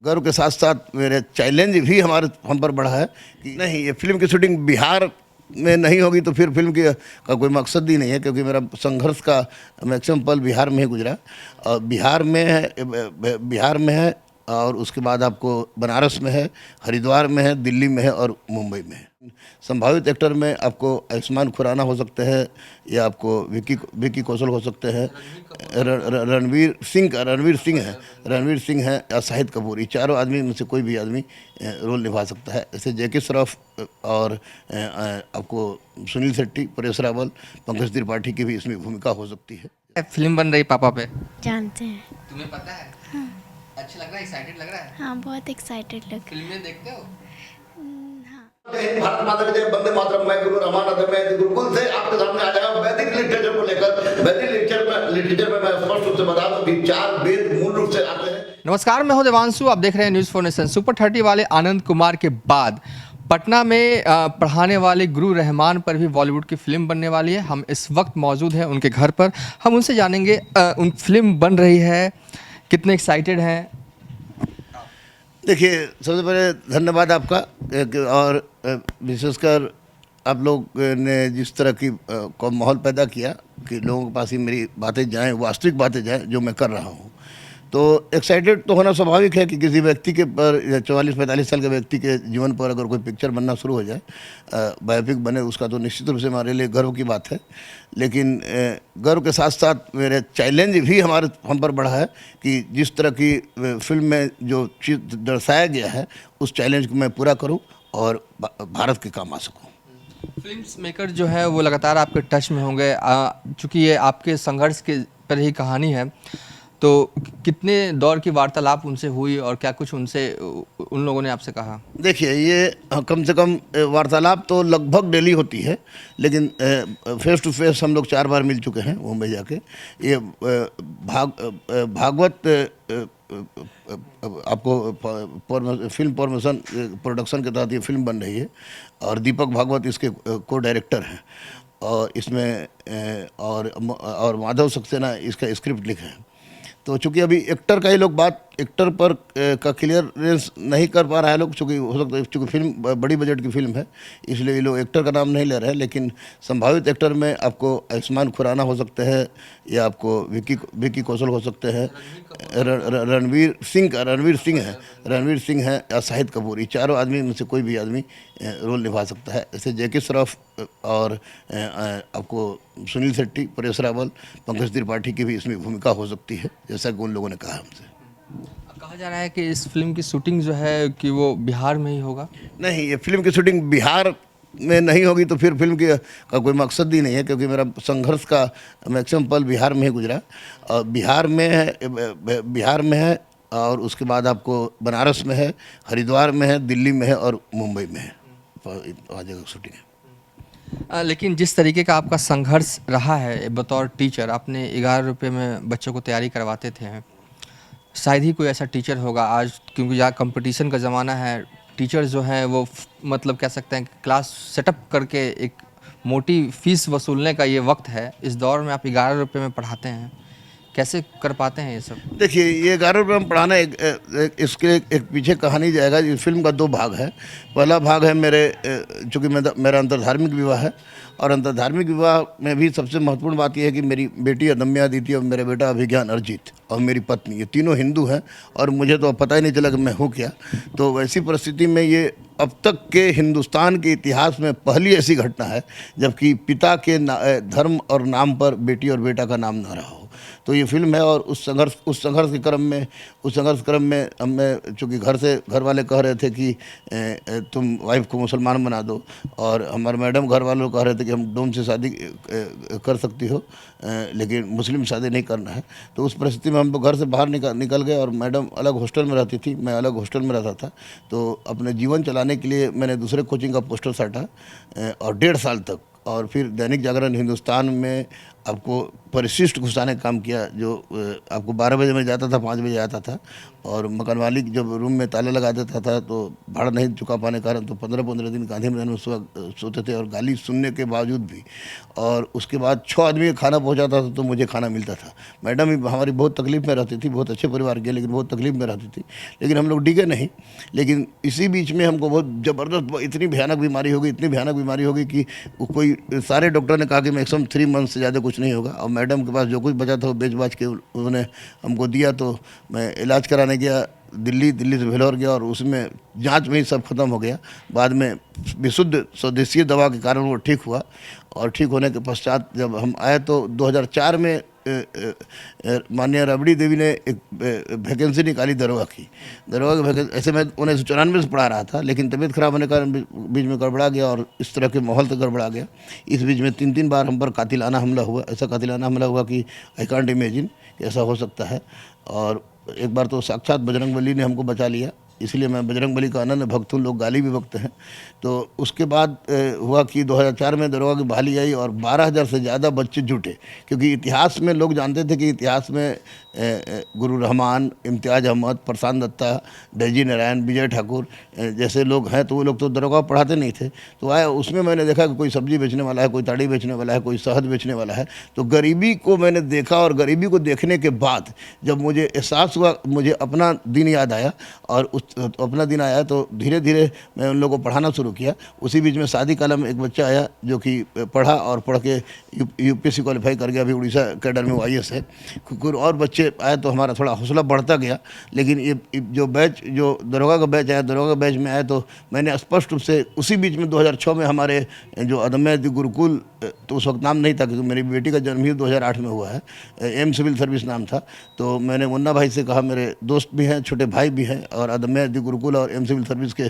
गर्व के साथ साथ मेरे चैलेंज भी हम पर बढ़ा है कि नहीं, ये फिल्म की शूटिंग बिहार में नहीं होगी तो फिर फिल्म का कोई मकसद ही नहीं है, क्योंकि मेरा संघर्ष का मैक्सिमम पल बिहार में ही गुजरा। और बिहार में है और उसके बाद आपको बनारस में है, हरिद्वार में है, दिल्ली में है और मुंबई में है। संभावित एक्टर में आपको आयुष्मान खुराना हो सकते हैं, या आपको विकी कौशल हो सकते हैं, रणवीर सिंह है, या शाहिद कपूर। ये चारों आदमी में से कोई भी आदमी रोल निभा सकता है। ऐसे जैकी श्रॉफ और आपको सुनील शेट्टी, परेश रावल, पंकज त्रिपाठी की भी इसमें भूमिका हो सकती है। फिल्म बन रही पापा पे, जानते हैं। तुम्हें पता है? हाँ। अच्छा लग रहा है, एक्साइटेड लग रहा है? हाँ, बहुत एक्साइटेड लग फिल्में देखते हो? हाँ। जय हिंद, भारत माता की जय, वंदे मातरम। मैं गुरु रमानंद, मैं गुरुकुल से आपके सामने आ जाएगा वैदिक लिटरेचर को लेकर। वैदिक लिटरेचर में मैं स्पष्ट रूप से बता दूं कि 4 वेद मूल रूप से आते हैं। नमस्कार, मैं हूं देवांशु, आप देख रहे हैं न्यूज़ फॉर नेशन। सुपर 30 वाले आनंद कुमार के बाद पटना में पढ़ाने वाले गुरु रहमान पर भी बॉलीवुड की फिल्म बनने वाली है। हम इस वक्त मौजूद हैं उनके घर पर। हम उनसे जानेंगे उन फिल्म बन रही है, कितने एक्साइटेड हैं। देखिए, सबसे पहले धन्यवाद आपका, और विशेषकर आप लोग ने जिस तरह की को माहौल पैदा किया कि लोगों के पास ही मेरी बातें जाएं, वास्तविक बातें जाएं जो मैं कर रहा हूं। तो एक्साइटेड तो होना स्वाभाविक है कि किसी व्यक्ति के पर 44-45 साल के व्यक्ति के जीवन पर अगर कोई पिक्चर बनना शुरू हो जाए, बायोपिक बने, उसका तो निश्चित रूप से हमारे लिए गर्व की बात है। लेकिन गर्व के साथ साथ मेरे चैलेंज भी हम पर बढ़ा है कि जिस तरह की फिल्म में जो चीज़ दर्शाया गया है, उस चैलेंज को मैं पूरा करूं और भारत के काम आ सकूं। फिल्म मेकर जो है वो लगातार आपके टच में होंगे, चूँकि ये आपके संघर्ष के पर ही कहानी है। तो कितने दौर की वार्तालाप उनसे हुई और क्या कुछ उन लोगों ने आपसे कहा? देखिए, ये कम से कम वार्तालाप तो लगभग डेली होती है, लेकिन फेस टू फेस हम लोग 4 बार मिल चुके हैं मुंबई जाके। ये भागवत आपको फिल्म प्रमोशन प्रोडक्शन के तहत ये फिल्म बन रही है, और दीपक भागवत इसके को डायरेक्टर हैं, और इसमें और माधव सक्सेना इसका स्क्रिप्ट लिखे हैं। तो चूंकि अभी एक्टर का ही लोग एक्टर पर का क्लियरेंस नहीं कर पा रहा है लोग, चूँकि हो सकता है चूँकि फिल्म बड़ी बजट की फिल्म है, इसलिए ये लोग एक्टर का नाम नहीं ले रहे हैं। लेकिन संभावित एक्टर में आपको आयुष्मान खुराना हो सकते हैं, या आपको विकी कौशल हो सकते हैं, रणवीर सिंह है, या शाहिद कपूर। ये चारों आदमी में से कोई भी आदमी रोल निभा सकता है। ऐसे जैकी श्रॉफ और आपको सुनील शेट्टी, परेश रावल, पंकज त्रिपाठी की भी इसमें भूमिका हो सकती है, जैसा कि उन लोगों ने कहा हमसे। कहा जा रहा है कि इस फिल्म की शूटिंग जो है कि वो बिहार में ही होगा। नहीं, ये फिल्म की शूटिंग बिहार में नहीं होगी तो फिर फिल्म का कोई मकसद ही नहीं है, क्योंकि मेरा संघर्ष का मैक्सिमम पल बिहार में ही गुजरा। और बिहार में है और उसके बाद आपको बनारस में है, हरिद्वार में है, दिल्ली में है और मुंबई में है, वहाँ जगह शूटिंग है। लेकिन जिस तरीके का आपका संघर्ष रहा है बतौर टीचर, आपने 11 रुपये में बच्चों को तैयारी करवाते थे, शायद ही कोई ऐसा टीचर होगा आज, क्योंकि यहाँ कंपटीशन का ज़माना है। टीचर जो हैं वो मतलब कह सकते हैं कि क्लास सेटअप करके एक मोटी फीस वसूलने का ये वक्त है। इस दौर में आप 11 रुपये में पढ़ाते हैं, कैसे कर पाते हैं ये सब? देखिए, ये 11 रुपये में पढ़ाना इसके एक पीछे कहानी जाएगा। इस फिल्म का 2 भाग है। पहला भाग है चूँकि मेरा अंतर्धार्मिक विवाह है, और अंतर्धार्मिक विवाह में भी सबसे महत्वपूर्ण बात यह है कि मेरी बेटी अदम्या अदिति और मेरा बेटा अभिज्ञान अर्जित और मेरी पत्नी, ये तीनों हिंदू हैं, और मुझे तो अब पता ही नहीं चला कि मैं हूँ क्या। तो वैसी परिस्थिति में ये अब तक के हिंदुस्तान के इतिहास में पहली ऐसी घटना है जबकि पिता के धर्म और नाम पर बेटी और बेटा का नाम ना रहा हो। तो ये फिल्म है, और उस संघर्ष के क्रम में हमें, चूँकि घर वाले कह रहे थे कि तुम वाइफ को मुसलमान बना दो, और हमारे मैडम घर वालों कह रहे थे कि हम डोम से शादी कर सकती हो, लेकिन मुस्लिम शादी नहीं करना है। तो उस परिस्थिति में हम लोग घर से बाहर निकल गए, और मैडम अलग हॉस्टल में रहती थी, मैं अलग हॉस्टल में रहता था। तो अपने जीवन चलाने के लिए मैंने दूसरे कोचिंग का पोस्टर साटा, और 1.5 साल तक, और फिर दैनिक जागरण, हिंदुस्तान में आपको परिशिष्ट घुसाने का काम किया, जो आपको 12 बजे मैं जाता था, 5 बजे आता था, और मकान मालिक जब रूम में ताला लगा देता था तो भाड़ा नहीं चुका पाने के कारण तो 15-15 दिन गांधी मैदान में सोते थे, और गाली सुनने के बावजूद भी। और उसके बाद 6 आदमी का खाना पहुंचाता था तो मुझे खाना मिलता था। मैडम भी हमारी बहुत तकलीफ़ में रहती थी, बहुत अच्छे परिवार के, लेकिन बहुत तकलीफ़ में रहती थी, लेकिन हम लोग डिगे नहीं। लेकिन इसी बीच में हमको बहुत ज़बरदस्त इतनी भयानक बीमारी होगी, इतनी भयानक बीमारी होगी कि कोई सारे डॉक्टर ने कहा कि मैक्सिमम 3 मंथ से ज़्यादा कुछ नहीं होगा। और मैडम के पास जो कुछ बचा था वो बेच बाच के उन्होंने हमको दिया, तो मैं इलाज कराने गया दिल्ली से भेलोर गया, और उसमें जांच में ही सब खत्म हो गया। बाद में विशुद्ध स्वदेशी दवा के कारण वो ठीक हुआ, और ठीक होने के पश्चात जब हम आए तो 2004 में माननीय राबड़ी देवी ने एक वैकेंसी निकाली दरोगा की। दरोगा की वैकेंसी, ऐसे मैं 1994 से पढ़ा रहा था, लेकिन तबीयत खराब होने के कारण बीच में गड़बड़ा गया, और इस तरह के माहौल से गड़बड़ा गया। इस बीच में 3 बार हम पर कातिलाना हमला हुआ। ऐसा कातिलाना हमला हुआ कि आई कांट इमेजिन कि ऐसा हो सकता है। और एक बार तो साक्षात बजरंगबली ने हमको बचा लिया, इसलिए मैं बजरंगबली का अनन्य भक्त हूँ। लोग गाली भी भक्त हैं। तो उसके बाद हुआ कि 2004 में दरोगा की बहाली आई, और 12,000 से ज़्यादा बच्चे जुटे, क्योंकि इतिहास में लोग जानते थे कि इतिहास में गुरु रहमान, इम्तियाज़ अहमद, प्रशांत दत्ता, डेजी नारायण, विजय ठाकुर जैसे लोग हैं, तो वो लोग तो दरोगा पढ़ाते नहीं थे। तो आया उसमें मैंने देखा कि कोई सब्ज़ी बेचने वाला है, कोई ताड़ी बेचने वाला है, कोई शहद बेचने वाला है। तो गरीबी को मैंने देखा, और गरीबी को देखने के बाद जब मुझे एहसास हुआ, मुझे अपना दिन याद आया, और उस अपना दिन आया तो धीरे धीरे मैं उन लोगों को पढ़ाना शुरू किया। उसी बीच में शादी काला में एक बच्चा आया जो कि पढ़ा और पढ़ के यूपीएससी क्वालिफाई कर गया, अभी उड़ीसा कैडर में वो IAS है। कुछ और बच्चे आए तो हमारा थोड़ा हौसला बढ़ता गया। लेकिन ये जो बैच, जो दरोगा का बैच आया, दरोगा बैच में आया तो मैंने स्पष्ट रूप से उसी बीच में 2006 में हमारे जो अदम्य गुरुकुल, तो उस वक्त नाम नहीं था क्योंकि मेरी बेटी का जन्म ही 2008 में हुआ है, एम सिविल सर्विस नाम था। तो मैंने मुन्ना भाई से कहा, मेरे दोस्त भी हैं, छोटे भाई भी हैं, और अदम्य गुरुकुल और एम सिविल सर्विस के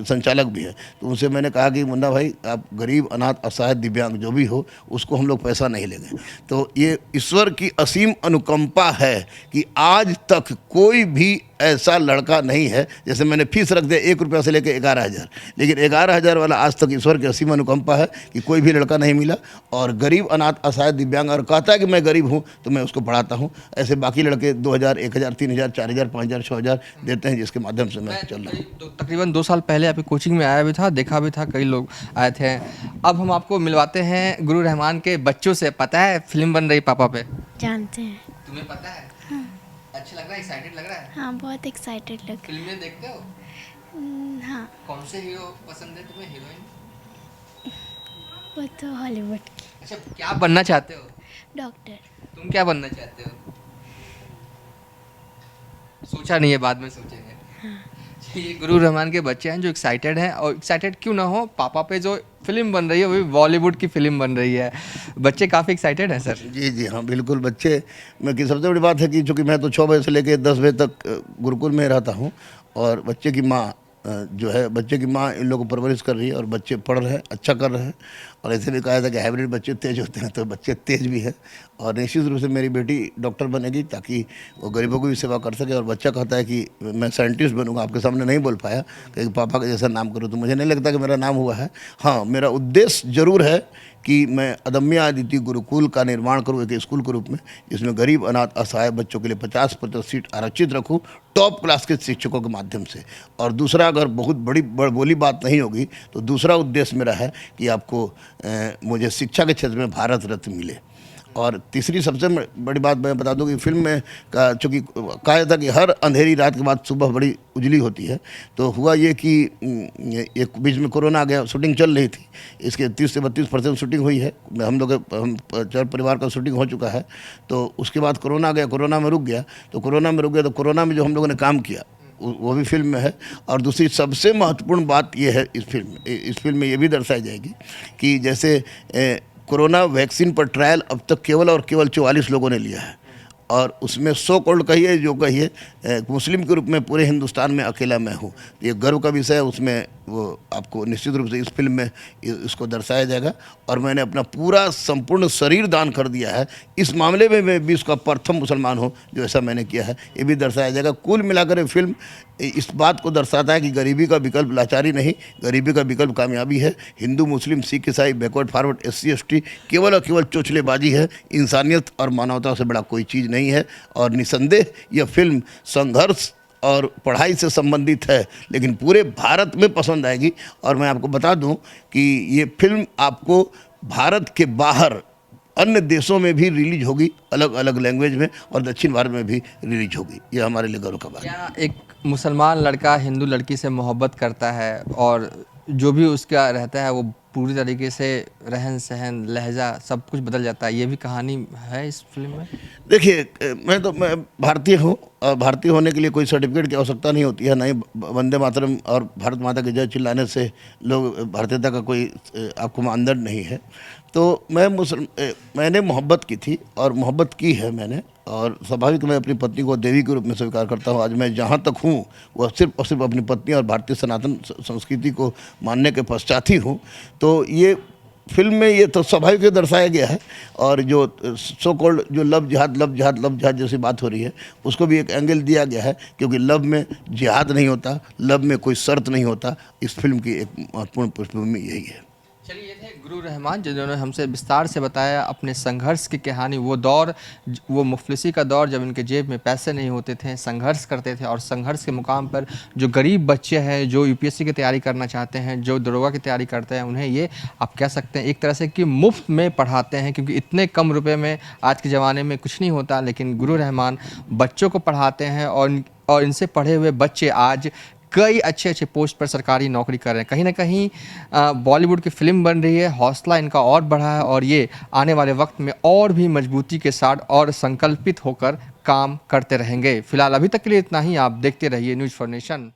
संचालक भी हैं। तो उनसे मैंने कहा कि मुन्ना भाई, आप गरीब, अनाथ, असहाय, दिव्यांग जो भी हो, उसको हम लोग पैसा नहीं लेंगे। तो ये ईश्वर की असीम अनुकंपा है कि आज तक कोई भी ऐसा लड़का नहीं है, जैसे मैंने फीस रख दिया 1 रुपया से लेकर 11,000, लेकिन 11,000 वाला आज तक ईश्वर की असीम अनुकंपा है कि कोई भी लड़का नहीं मिला। और गरीब, अनाथ, असहाय, दिव्यांग, और कहता है कि मैं गरीब हूँ तो मैं उसको पढ़ाता हूँ। ऐसे बाकी लड़के 2,000, 1,000, 3,000, 4,000, 5,000, 6,000 देते हैं, जिसके माध्यम से मैं चल रहा हूँ। तकरीबन 2 साल पहले आपकी कोचिंग में आया भी था, देखा भी था, कई लोग आए थे। अब हम आपको मिलवाते हैं गुरु रहमान के बच्चों से। पता है फिल्म बन रही पापा पे? जानते हैं। तुम्हें पता है? अच्छा लग रहा है, एक्साइटेड लग रहा है? हाँ, बहुत एक्साइटेड लग। फिल्में देखते हो? हाँ, कौन से हीरो पसंद है तुम्हें, हीरोइन? वो तो हॉलीवुड की। अच्छा, क्या बनना चाहते हो? डॉक्टर। तुम क्या बनना चाहते हो? सोचा नहीं है, बाद में सोचेंगे। ये गुरु रहमान के बच्चे हैं जो एक्साइटेड हैं, और एक्साइटेड क्यों ना हो, पापा पे जो फिल्म बन रही है वो भी बॉलीवुड की फिल्म बन रही है। बच्चे काफ़ी एक्साइटेड हैं सर। जी हाँ, बिल्कुल। बच्चे में की सबसे बड़ी बात है कि चूँकि मैं तो 6 बजे से लेकर 10 बजे तक गुरुकुल में रहता हूँ, और बच्चे की माँ जो है, बच्चे की माँ इन लोगों को परवरिश कर रही है, और बच्चे पढ़ रहे हैं, अच्छा कर रहे हैं। और ऐसे भी कहा था कि हाइब्रिड बच्चे तेज होते हैं, तो बच्चे तेज भी हैं। और निश्चित रूप से मेरी बेटी डॉक्टर बनेगी ताकि वो गरीबों की भी सेवा कर सके। और बच्चा कहता है कि मैं साइंटिस्ट बनूंगा। आपके सामने नहीं बोल पाया कि पापा का जैसा नाम करूँ, तो मुझे नहीं लगता कि मेरा नाम हुआ है। हाँ, मेरा उद्देश्य जरूर है कि मैं अदम्य अदिति गुरुकुल का निर्माण करूँ, एक स्कूल के रूप में, जिसमें गरीब, अनाथ, असहाय बच्चों के लिए 50% सीट आरक्षित रखूँ, टॉप क्लास के शिक्षकों के माध्यम से। और दूसरा, अगर बहुत बड़ी बोली बात नहीं होगी, तो दूसरा उद्देश्य मेरा है कि आपको मुझे शिक्षा के क्षेत्र में भारत रत्न मिले। और तीसरी सबसे बड़ी बात मैं बता दूं कि फिल्म में का चूँकि कहा था कि हर अंधेरी रात के बाद सुबह बड़ी उजली होती है, तो हुआ ये कि एक बीच में कोरोना आ गया, शूटिंग चल रही थी, इसके 30 से 32% शूटिंग हुई है। हम 4 परिवार का शूटिंग हो चुका है। तो उसके बाद कोरोना आ गया, कोरोना में रुक गया। तो कोरोना में जो हम लोगों ने काम किया वो भी फिल्म में है। और दूसरी सबसे महत्वपूर्ण बात ये है इस फिल्म में ये भी दर्शाई जाएगी कि जैसे कोरोना वैक्सीन पर ट्रायल अब तक केवल और केवल 44 लोगों ने लिया है, और उसमें सो कॉल्ड कहिए जो कहिए मुस्लिम के रूप में पूरे हिंदुस्तान में अकेला मैं हूँ। ये गर्व का विषय है। उसमें वो आपको निश्चित रूप से इस फिल्म में इसको दर्शाया जाएगा। और मैंने अपना पूरा संपूर्ण शरीर दान कर दिया है, इस मामले में मैं भी उसका प्रथम मुसलमान हूँ जो ऐसा मैंने किया है, ये भी दर्शाया जाएगा। कुल मिलाकर ये फिल्म इस बात को दर्शाता है कि गरीबी का विकल्प लाचारी नहीं, गरीबी का विकल्प कामयाबी है। हिंदू, मुस्लिम, सिख, ईसाई, बैकवर्ड, फॉरवर्ड, SC ST केवल और केवल चोचलेबाजी है। इंसानियत और मानवता से बड़ा कोई चीज़ नहीं है। और निसंदेह यह फिल्म संघर्ष और पढ़ाई से संबंधित है, लेकिन पूरे भारत में पसंद आएगी। और मैं आपको बता दूं कि ये फिल्म आपको भारत के बाहर अन्य देशों में भी रिलीज होगी, अलग अलग लैंग्वेज में, और दक्षिण भारत में भी रिलीज होगी। ये हमारे लिए गर्व का बात है। क्या एक मुसलमान लड़का हिंदू लड़की से मोहब्बत करता है और जो भी उसका रहता है वो पूरी तरीके से रहन सहन लहजा सब कुछ बदल जाता है, ये भी कहानी है इस फिल्म में? देखिए, मैं भारतीय हूँ, और भारतीय होने के लिए कोई सर्टिफिकेट की आवश्यकता नहीं होती है। नहीं वंदे मातरम और भारत माता की जय चिल्लाने से लोग भारतीयता का कोई आपको मानदंड नहीं है। तो मैंने मोहब्बत की थी और मोहब्बत की है मैंने, और स्वाभाविक मैं अपनी पत्नी को देवी के रूप में स्वीकार करता हूँ। आज मैं जहाँ तक हूँ वह सिर्फ और सिर्फ अपनी पत्नी और भारतीय सनातन संस्कृति को मानने के पश्चात ही हूँ। तो ये फिल्म में ये तो स्वाभाविक ही दर्शाया गया है। और जो सो कॉल्ड जो लव जिहाद जैसी बात हो रही है, उसको भी एक एंगल दिया गया है, क्योंकि लव में जिहाद नहीं होता, लव में कोई शर्त नहीं होता। इस फिल्म की एक महत्वपूर्ण पृष्ठभूमि यही है। चलिए, ये थे गुरु रहमान जिन्होंने हमसे विस्तार से बताया अपने संघर्ष की कहानी। वो दौर, वो मुफलिसी का दौर जब इनके जेब में पैसे नहीं होते थे, संघर्ष करते थे, और संघर्ष के मुकाम पर जो गरीब बच्चे हैं जो UPSC की तैयारी करना चाहते हैं, जो दरोगा की तैयारी करते हैं, उन्हें ये आप कह सकते हैं एक तरह से कि मुफ्त में पढ़ाते हैं, क्योंकि इतने कम रुपए में आज के ज़माने में कुछ नहीं होता। लेकिन गुरु रहमान बच्चों को पढ़ाते हैं और इनसे पढ़े हुए बच्चे आज कई अच्छे अच्छे पोस्ट पर सरकारी नौकरी कर रहे हैं। कहीं ना कहीं बॉलीवुड की फिल्म बन रही है, हौसला इनका और बढ़ा है, और ये आने वाले वक्त में और भी मजबूती के साथ और संकल्पित होकर काम करते रहेंगे। फिलहाल अभी तक के लिए इतना ही। आप देखते रहिए न्यूज़ फॉर नेशन।